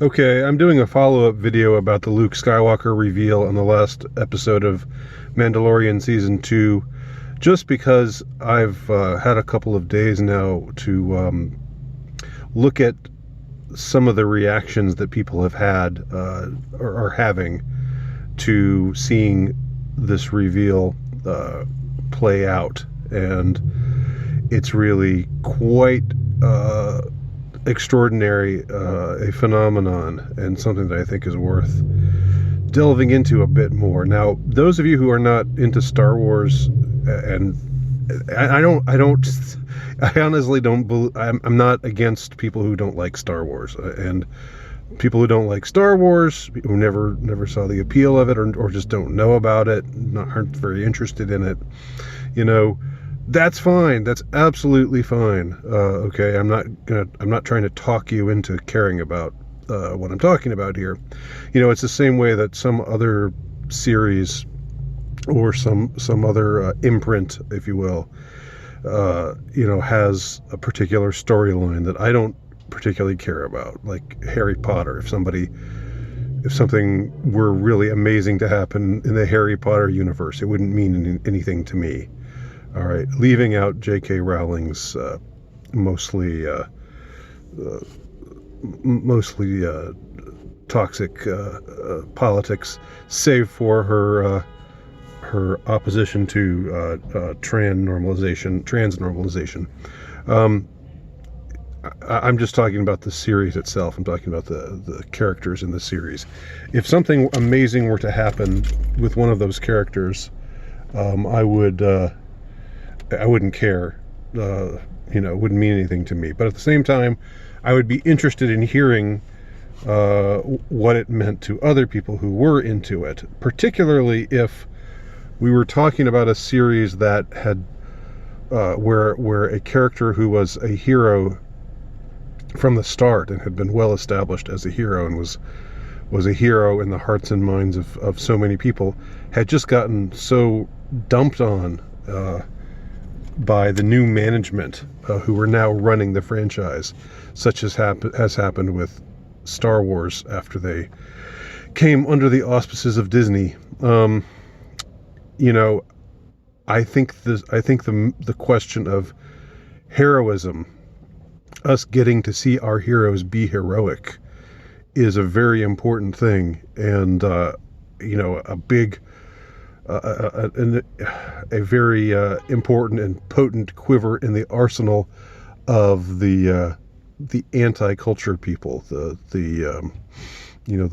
Okay, I'm doing a follow-up video about the Luke Skywalker reveal on the last episode of Mandalorian Season 2, just because I've had a couple of days now to look at some of the reactions that people have had or are having to seeing this reveal play out. And it's really quite extraordinary, a phenomenon, and something that I think is worth delving into a bit more. Now, those of you who are not into Star Wars, and I honestly don't I'm not against people who don't like Star Wars, and people who don't like Star Wars, who never saw the appeal of it, or just don't know about it, aren't very interested in it, that's fine. That's absolutely fine. Okay, I'm not trying to talk you into caring about what I'm talking about here. It's the same way that some other series or some other imprint, if you will, has a particular storyline that I don't particularly care about, like Harry Potter. If something were really amazing to happen in the Harry Potter universe, it wouldn't mean anything to me. All right, leaving out J.K. Rowling's mostly toxic politics, save for her opposition to trans normalization. I'm just talking about the series itself. I'm talking about the characters in the series. If something amazing were to happen with one of those characters, I wouldn't care. It wouldn't mean anything to me. But at the same time, I would be interested in hearing what it meant to other people who were into it, particularly if we were talking about a series that had where a character who was a hero from the start and had been well established as a hero and was a hero in the hearts and minds of so many people had just gotten so dumped on by the new management who are now running the franchise, such as has happened with Star Wars after they came under the auspices of Disney. I think the question of heroism, us getting to see our heroes be heroic, is a very important thing, and a big a very important and potent quiver in the arsenal of the anti-culture people, the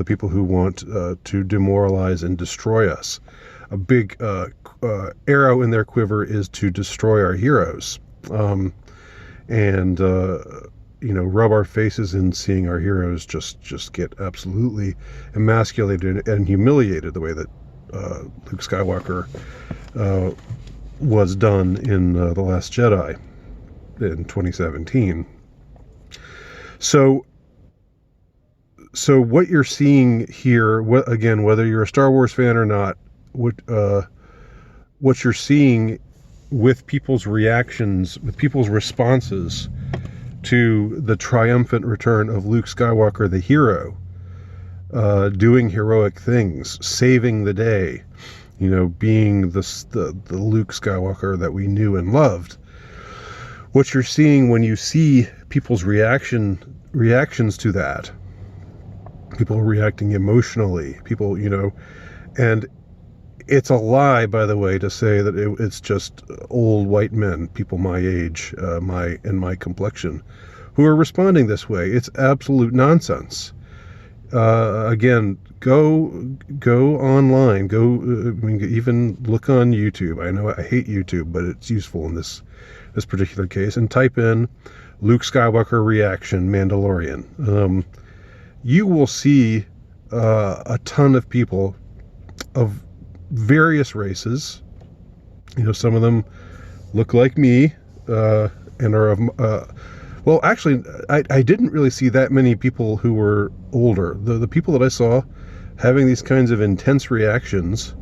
people who want to demoralize and destroy us. A big arrow in their quiver is to destroy our heroes, and rub our faces in seeing our heroes just get absolutely emasculated and humiliated the way that Luke Skywalker was done in The Last Jedi in 2017. So what you're seeing here, again, whether you're a Star Wars fan or not, what you're seeing with people's reactions, with people's responses to the triumphant return of Luke Skywalker, the hero, doing heroic things, saving the day, being the Luke Skywalker that we knew and loved. What you're seeing when you see people's reactions to that, people reacting emotionally, people, and it's a lie, by the way, to say that it's just old white men, people my age, my complexion, who are responding this way. It's absolute nonsense. Again, go online, even look on YouTube. I know I hate YouTube, but it's useful in this particular case, and type in Luke Skywalker reaction Mandalorian. You will see a ton of people of various races. Some of them look like me, and are of well, actually, I didn't really see that many people who were older. The people that I saw having these kinds of intense reactions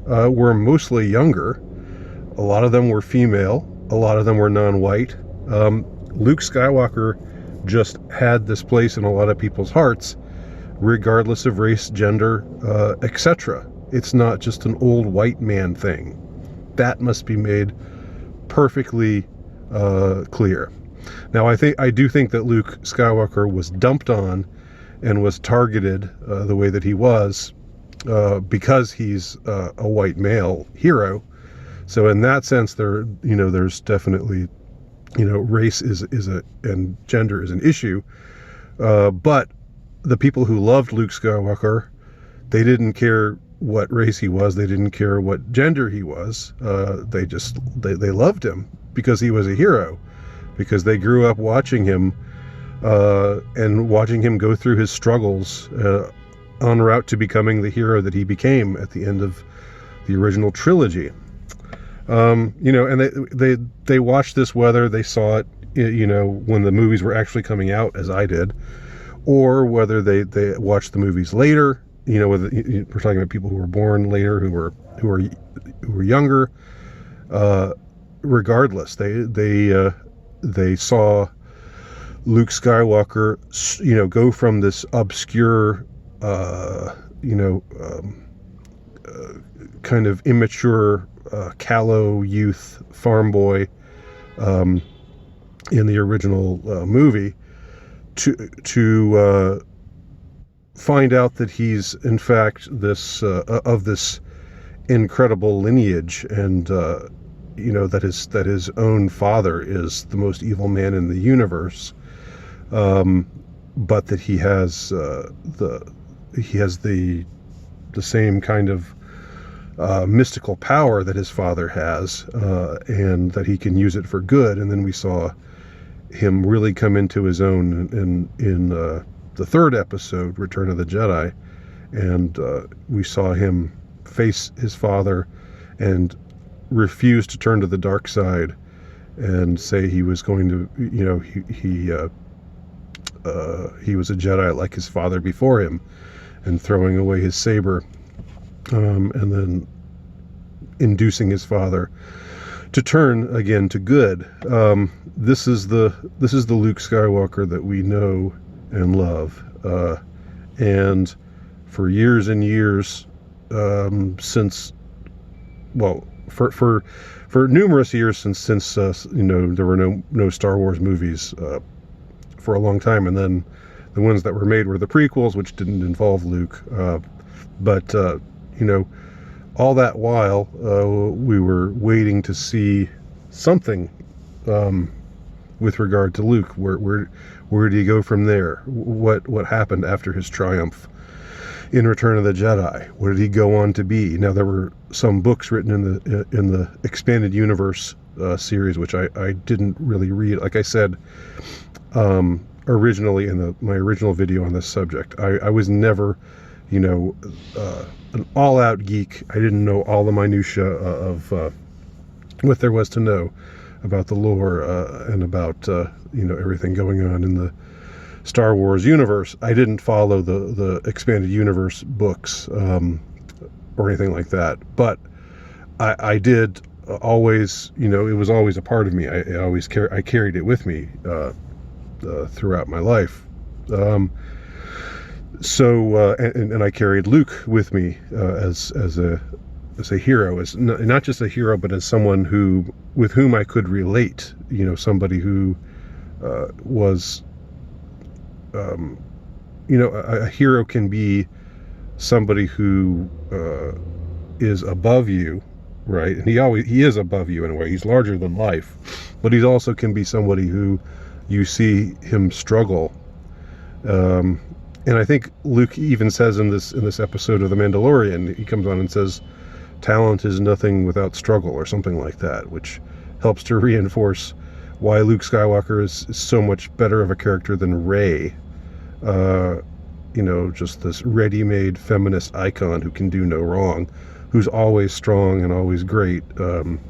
were mostly younger. A lot of them were female. A lot of them were non-white. Luke Skywalker just had this place in a lot of people's hearts regardless of race, gender, etc. It's not just an old white man thing. That must be made perfectly clear. Now, I do think that Luke Skywalker was dumped on and was targeted the way that he was because he's a white male hero. So in that sense, there's definitely, race and gender is an issue. But the people who loved Luke Skywalker, they didn't care what race he was. They didn't care what gender he was. They loved him because he was a hero, because they grew up watching him and watching him go through his struggles en route to becoming the hero that he became at the end of the original trilogy. And they watched this, whether they saw it, when the movies were actually coming out, as I did, or whether they watched the movies later. Whether we're talking about people who were born later, who were younger. Regardless, they saw Luke Skywalker, go from this obscure, kind of immature, callow youth farm boy in the original movie to find out that he's in fact this of this incredible lineage, and that his own father is the most evil man in the universe, but that he has the same kind of mystical power that his father has, and that he can use it for good. And then we saw him really come into his own in the third episode, Return of the Jedi, and we saw him face his father and refuse to turn to the dark side and say he was going to, he was a Jedi like his father before him, and throwing away his saber, and then inducing his father to turn again to good. This is the Luke Skywalker that we know and love, and for years and years, since, well, for numerous years since there were no Star Wars movies for a long time, and then the ones that were made were the prequels, which didn't involve Luke, but all that while we were waiting to see something with regard to Luke. Where did he go from there? What happened after his triumph in Return of the Jedi? What did he go on to be? Now, there were some books written in the expanded universe series, which I didn't really read. Like I said originally in my original video on this subject, I was never an all-out geek. I didn't know all the minutia of what there was to know about the lore and about everything going on in the Star Wars universe. I didn't follow the expanded universe books or anything like that, but I did always, it was always a part of me. I carried it with me throughout my life. So I carried Luke with me as a hero, as not just a hero, but as someone with whom I could relate. Somebody who was, a hero can be somebody who is above you, right? And he is above you in a way. He's larger than life, but he also can be somebody who you see him struggle. And I think Luke even says in this episode of The Mandalorian, he comes on and says, "Talent is nothing without struggle," or something like that, which helps to reinforce why Luke Skywalker is so much better of a character than Rey. Just this ready-made feminist icon who can do no wrong, who's always strong and always great, and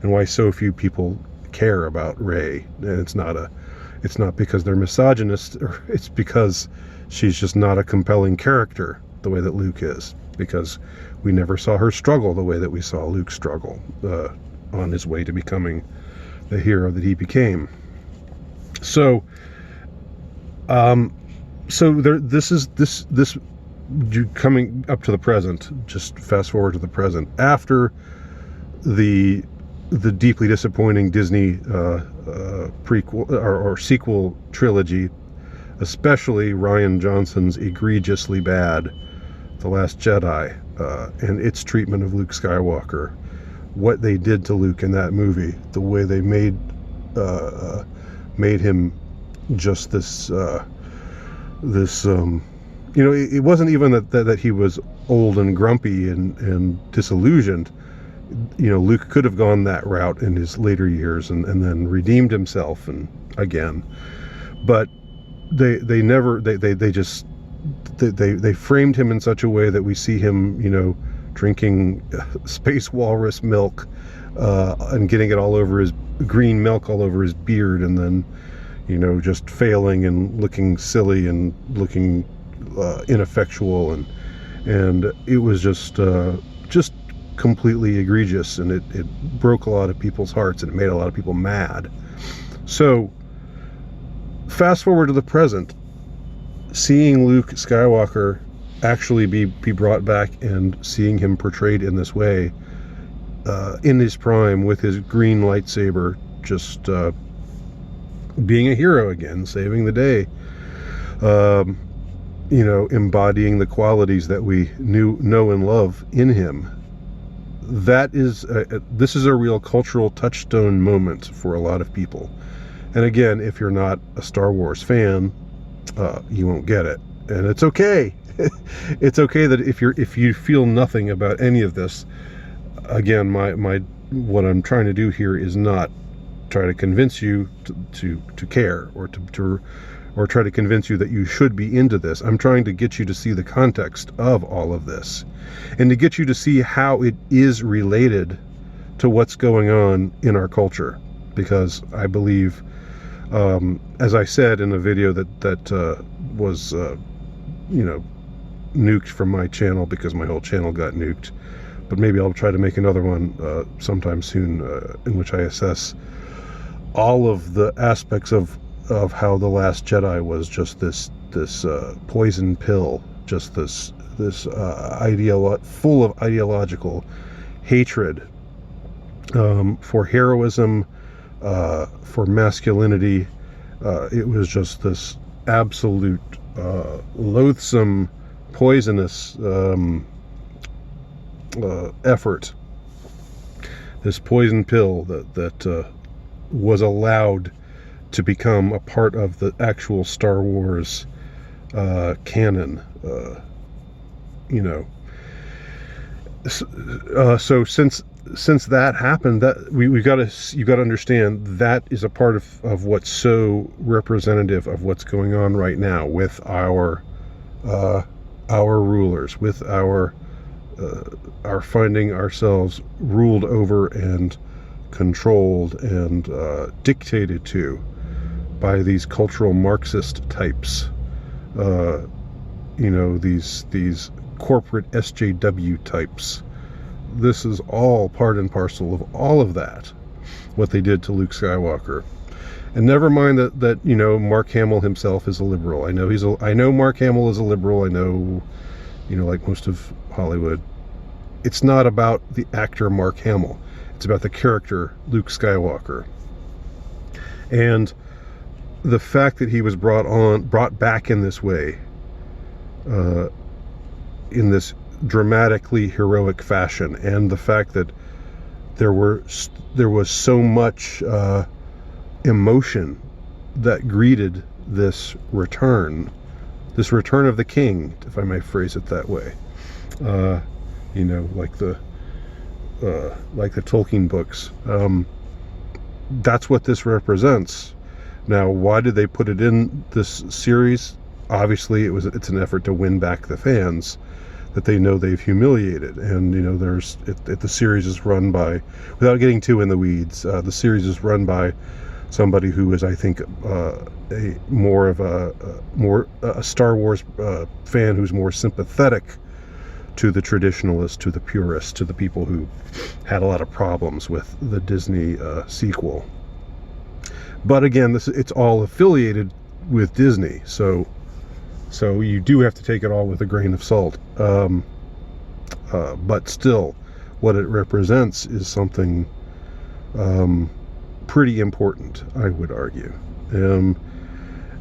why so few people care about Rey. And it's not because they're misogynist, or it's because she's just not a compelling character the way that Luke is, because we never saw her struggle the way that we saw Luke struggle on his way to becoming the hero that he became. So So there, this coming up to the present. Just fast forward to the present. After the deeply disappointing Disney prequel or sequel trilogy, especially Rian Johnson's egregiously bad The Last Jedi, and its treatment of Luke Skywalker, what they did to Luke in that movie, the way they made him just this it wasn't even that he was old and grumpy and disillusioned. Luke could have gone that route in his later years and then redeemed himself and again, but they framed him in such a way that we see him drinking space walrus milk and getting it all over his green milk all over his beard, and then just failing and looking silly and looking ineffectual, and it was just completely egregious, and it broke a lot of people's hearts, and it made a lot of people mad. So fast forward to the present, seeing Luke Skywalker actually be brought back and seeing him portrayed in this way, in his prime with his green lightsaber, just being a hero again, saving the day, embodying the qualities that we know and love in him. This is a real cultural touchstone moment for a lot of people. And again, if you're not a Star Wars fan, you won't get it, and it's okay. It's okay that if you feel nothing about any of this. Again, what I'm trying to do here is not try to convince you to care or try to convince you that you should be into this. I'm trying to get you to see the context of all of this, and to get you to see how it is related to what's going on in our culture. Because I believe, as I said in a video that was nuked from my channel because my whole channel got nuked, but maybe I'll try to make another one sometime soon, in which I assess all of the aspects of how The Last Jedi was just this poison pill, just this full of ideological hatred for heroism, for masculinity. It was just this absolute loathsome, poisonous effort, this poison pill that was allowed to become a part of the actual Star Wars canon. So since that happened, that you got to understand, that is a part of what's so representative of what's going on right now with our rulers, with our finding ourselves ruled over and controlled and dictated to by these cultural Marxist types, these corporate SJW types. This is all part and parcel of all of that, what they did to Luke Skywalker. And never mind that Mark Hamill himself is a liberal. I know Mark Hamill is a liberal. I know, like most of Hollywood, it's not about the actor Mark Hamill. It's about the character Luke Skywalker. And the fact that he was brought back in this way, in this dramatically heroic fashion, and the fact that there was so much emotion that greeted this return of the king, if I may phrase it that way, like the Tolkien books. That's what this represents. Now, why did they put it in this series? Obviously, it's an effort to win back the fans that they know they've humiliated. And the series is run by, without getting too in the weeds, the series is run by somebody who is, I think, a Star Wars fan who's more sympathetic to the traditionalists, to the purists, to the people who had a lot of problems with the Disney sequel. But again, it's all affiliated with Disney, so So you do have to take it all with a grain of salt. But still, what it represents is something pretty important, I would argue.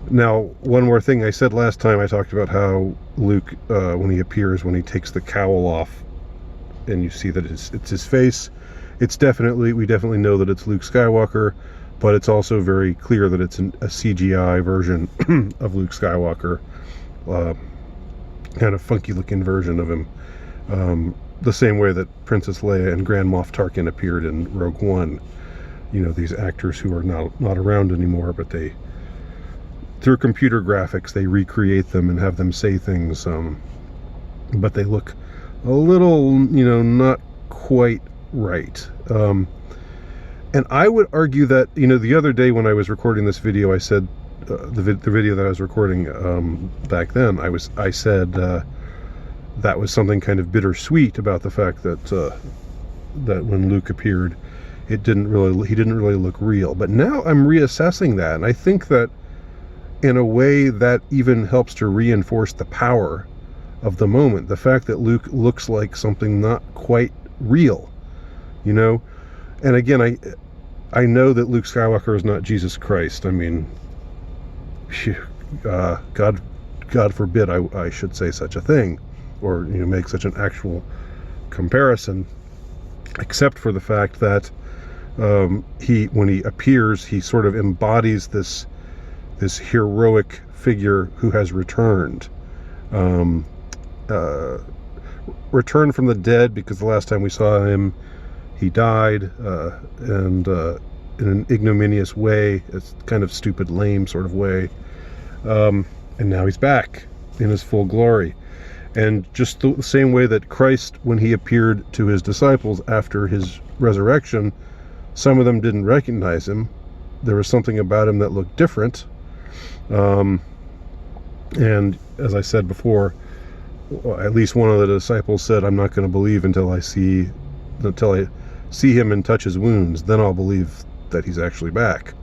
Now, one more thing. I said last time, I talked about how Luke, when he appears, when he takes the cowl off, and you see that it's his face, we definitely know that it's Luke Skywalker, but it's also very clear that it's a CGI version of Luke Skywalker, kind of funky looking version of him, the same way that Princess Leia and Grand Moff Tarkin appeared in Rogue One. You know, these actors who are not around anymore, but through computer graphics, they recreate them and have them say things, but they look a little, not quite right. And I would argue that, the other day when I was recording this video, I said, the video that I was recording back then, I said that was something kind of bittersweet about the fact that that when Luke appeared, he didn't really look real. But now I'm reassessing that, and I think that in a way that even helps to reinforce the power of the moment. The fact that Luke looks like something not quite real, And again, I know that Luke Skywalker is not Jesus Christ. I mean, God forbid I should say such a thing, or make such an actual comparison, except for the fact that when he appears, he sort of embodies this heroic figure who has returned from the dead, because the last time we saw him, he died, and in an ignominious way, a kind of stupid, lame sort of way, and now he's back in his full glory. And just the same way that Christ, when he appeared to his disciples after his resurrection, some of them didn't recognize him. There was something about him that looked different. And as I said before, at least one of the disciples said, "I'm not going to believe until I see him and touch his wounds. Then I'll believe that he's actually back."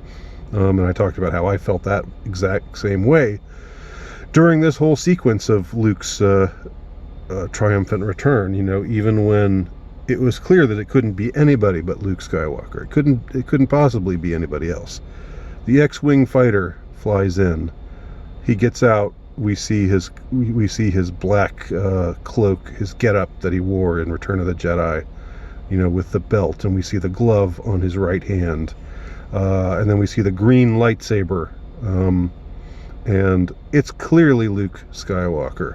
And I talked about how I felt that exact same way during this whole sequence of Luke's triumphant return. Even when it was clear that it couldn't be anybody but Luke Skywalker. It couldn't possibly be anybody else. The X-wing fighter flies in. He gets out. We see his black cloak, his getup that he wore in Return of the Jedi, with the belt, and we see the glove on his right hand, and then we see the green lightsaber, and it's clearly Luke Skywalker,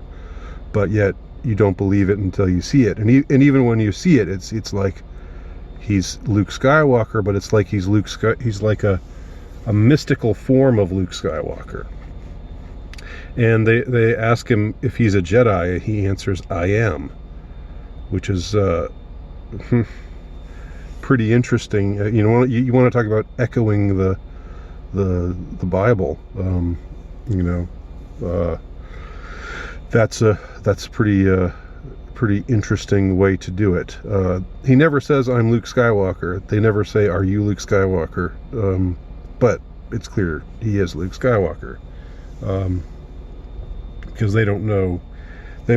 but yet you don't believe it until you see it, and even when you see it, it's like he's Luke Skywalker, but it's like he's like a mystical form of Luke Skywalker. And they ask him if he's a Jedi. He answers, "I am," which is pretty interesting. You want to talk about echoing the Bible. That's a pretty interesting way to do it. He never says, "I'm Luke Skywalker." They never say, "Are you Luke Skywalker?" But it's clear he is Luke Skywalker. Because they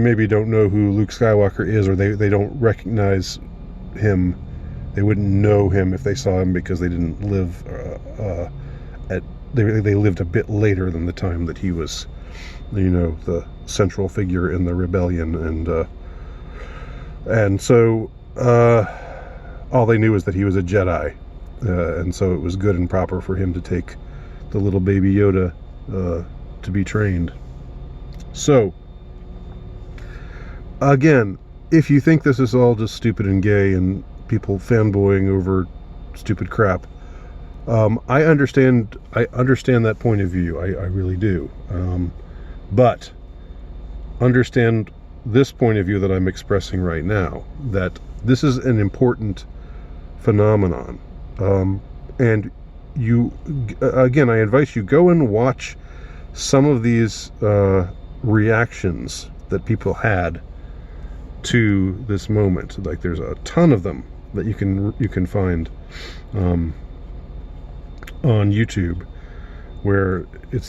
maybe don't know who Luke Skywalker is, or they don't recognize him. They wouldn't know him if they saw him, because they didn't live they lived a bit later than the time that he was, the central figure in the rebellion, and so all they knew was that he was a Jedi, and so it was good and proper for him to take the little baby Yoda to be trained. So, again, if you think this is all just stupid and gay and people fanboying over stupid crap, I understand that point of view. I really do. But understand this point of view that I'm expressing right now, that this is an important phenomenon. And again, I invite you, go and watch some of these reactions that people had to this moment. Like, there's a ton of them that you can find on YouTube, where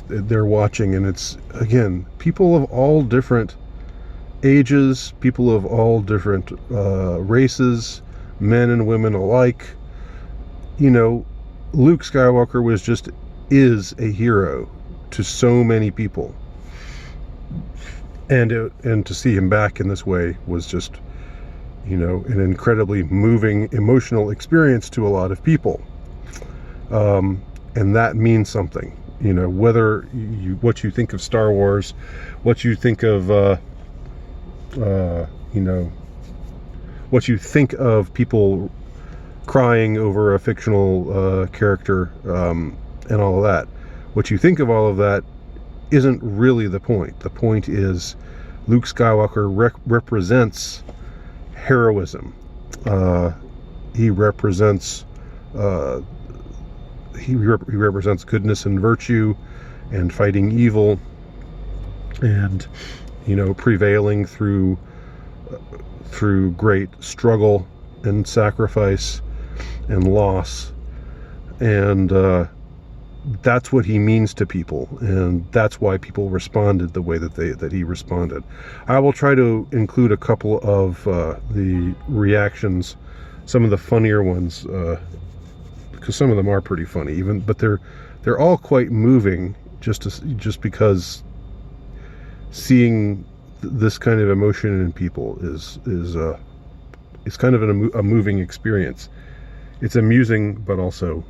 they're watching, and it's, again, people of all different ages, people of all different races, men and women alike. You know, Luke Skywalker is a hero to so many people, and to see him back in this way was just, you know, an incredibly moving, emotional experience to a lot of people, and that means something. You know, whether what you think of Star Wars, what you think of you know, what you think of people crying over a fictional character, and all of that. What you think of all of that isn't really the point. The point is Luke Skywalker represents heroism. He represents he represents goodness and virtue, and fighting evil, and, you know, prevailing through great struggle and sacrifice and loss, and that's what he means to people, and that's why people responded the way that he responded. I will try to include a couple of the reactions, some of the funnier ones, because some of them are pretty funny, but they're all quite moving, just because seeing this kind of emotion in people is kind of a moving experience. It's amusing, but also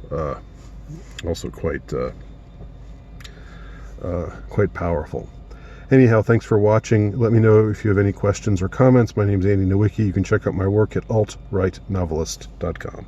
quite powerful. Anyhow, thanks for watching. Let me know if you have any questions or comments. My name's Andy Nowicki. You can check out my work at altrightnovelist.com.